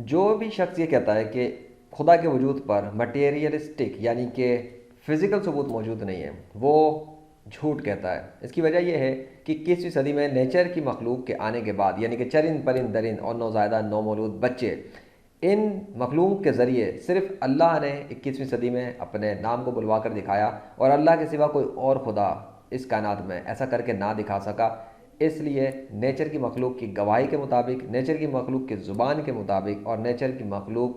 جو بھی شخص یہ کہتا ہے کہ خدا کے وجود پر مٹیریلسٹک یعنی کہ فزیکل ثبوت موجود نہیں ہے، وہ جھوٹ کہتا ہے۔ اس کی وجہ یہ ہے کہ 21ویں صدی میں نیچر کی مخلوق کے آنے کے بعد، یعنی کہ چرند پرند درند اور نوزائیدہ نومولود بچے، ان مخلوق کے ذریعے صرف اللہ نے 21ویں صدی میں اپنے نام کو بلوا کر دکھایا، اور اللہ کے سوا کوئی اور خدا اس کائنات میں ایسا کر کے نہ دکھا سکا۔ اس لیے نیچر کی مخلوق کی گواہی کے مطابق، نیچر کی مخلوق کی زبان کے مطابق اور نیچر کی مخلوق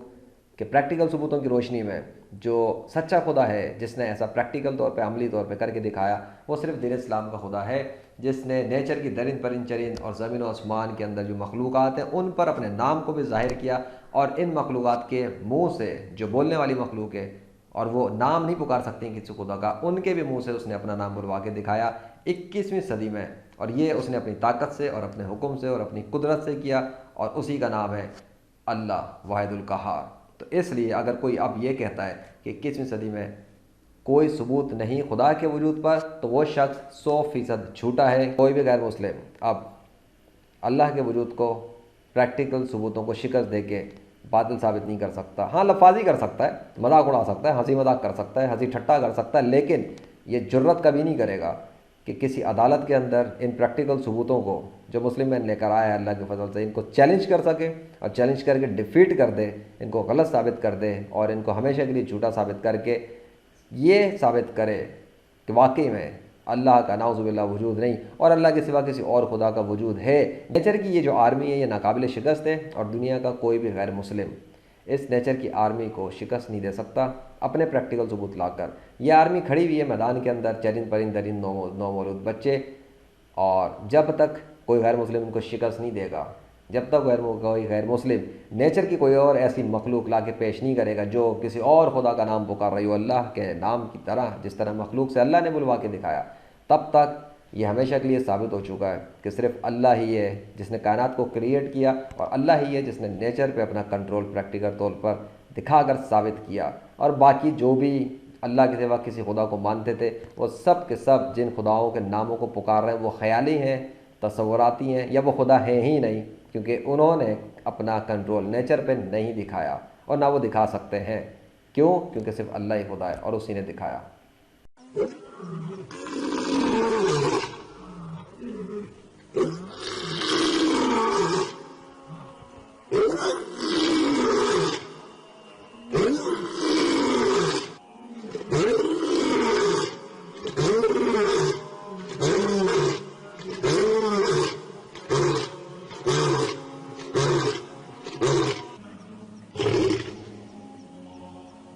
کے پریکٹیکل ثبوتوں کی روشنی میں جو سچا خدا ہے، جس نے ایسا پریکٹیکل طور پہ عملی طور پہ کر کے دکھایا، وہ صرف دین اسلام کا خدا ہے، جس نے نیچر کی درند پرند چرند اور زمین و آسمان کے اندر جو مخلوقات ہیں ان پر اپنے نام کو بھی ظاہر کیا، اور ان مخلوقات کے منہ سے جو بولنے والی مخلوق ہے اور وہ نام نہیں پکار سکتی کسی خدا کا، ان کے بھی منہ سے اس نے اپنا نام بلوا کے دکھایا 21ویں صدی میں، اور یہ اس نے اپنی طاقت سے اور اپنے حکم سے اور اپنی قدرت سے کیا، اور اسی کا نام ہے اللہ واحد القہار۔ تو اس لیے اگر کوئی اب یہ کہتا ہے کہ 21ویں صدی میں کوئی ثبوت نہیں خدا کے وجود پر، تو وہ شخص 100% جھوٹا ہے۔ کوئی بھی غیر مسلم اب اللہ کے وجود کو پریکٹیکل ثبوتوں کو شکست دے کے باطل ثابت نہیں کر سکتا۔ ہاں لفاظی کر سکتا ہے، مذاق اڑا سکتا ہے، ہنسی مذاق کر سکتا ہے، ہنسی ٹھٹا کر سکتا ہے، لیکن یہ جرت کبھی نہیں کرے گا کہ کسی عدالت کے اندر ان پریکٹیکل ثبوتوں کو جو مسلم مین لے کر آیا ہے اللہ کے فضل سے، ان کو چیلنج کر سکے، اور چیلنج کر کے ڈیفیٹ کر دے، ان کو غلط ثابت کر دے، اور ان کو ہمیشہ کے لیے جھوٹا ثابت کر کے یہ ثابت کرے کہ واقعی میں اللہ کا نعوذ باللہ وجود نہیں اور اللہ کے سوا کسی اور خدا کا وجود ہے۔ نیچر کی یہ جو آرمی ہے یہ ناقابل شکست ہے، اور دنیا کا کوئی بھی غیر مسلم اس نیچر کی آرمی کو شکست نہیں دے سکتا اپنے پریکٹیکل ثبوت لا کر۔ یہ آرمی کھڑی ہوئی ہے میدان کے اندر، چرند پرند درند نومولود بچے، اور جب تک کوئی غیر مسلم ان کو شکست نہیں دے گا، جب تک کوئی غیر مسلم نیچر کی کوئی اور ایسی مخلوق لا کے پیش نہیں کرے گا جو کسی اور خدا کا نام پکار رہی ہو اللہ کے نام کی طرح، جس طرح مخلوق سے اللہ نے بلوا کے دکھایا، تب تک یہ ہمیشہ کے لیے ثابت ہو چکا ہے کہ صرف اللہ ہی ہے جس نے کائنات کو کریٹ کیا، اور اللہ ہی ہے جس نے نیچر پہ اپنا کنٹرول پریکٹیکل طور پر دکھا کر ثابت کیا، اور باقی جو بھی اللہ کے سوا کسی خدا کو مانتے تھے وہ سب کے سب جن خداؤں کے ناموں کو پکار رہے ہیں وہ خیالی ہیں، تصوراتی ہیں، یا وہ خدا ہیں ہی نہیں، کیونکہ انہوں نے اپنا کنٹرول نیچر پہ نہیں دکھایا اور نہ وہ دکھا سکتے ہیں۔ کیوں؟ کیونکہ صرف اللہ ہی خدا ہے اور اسی نے دکھایا۔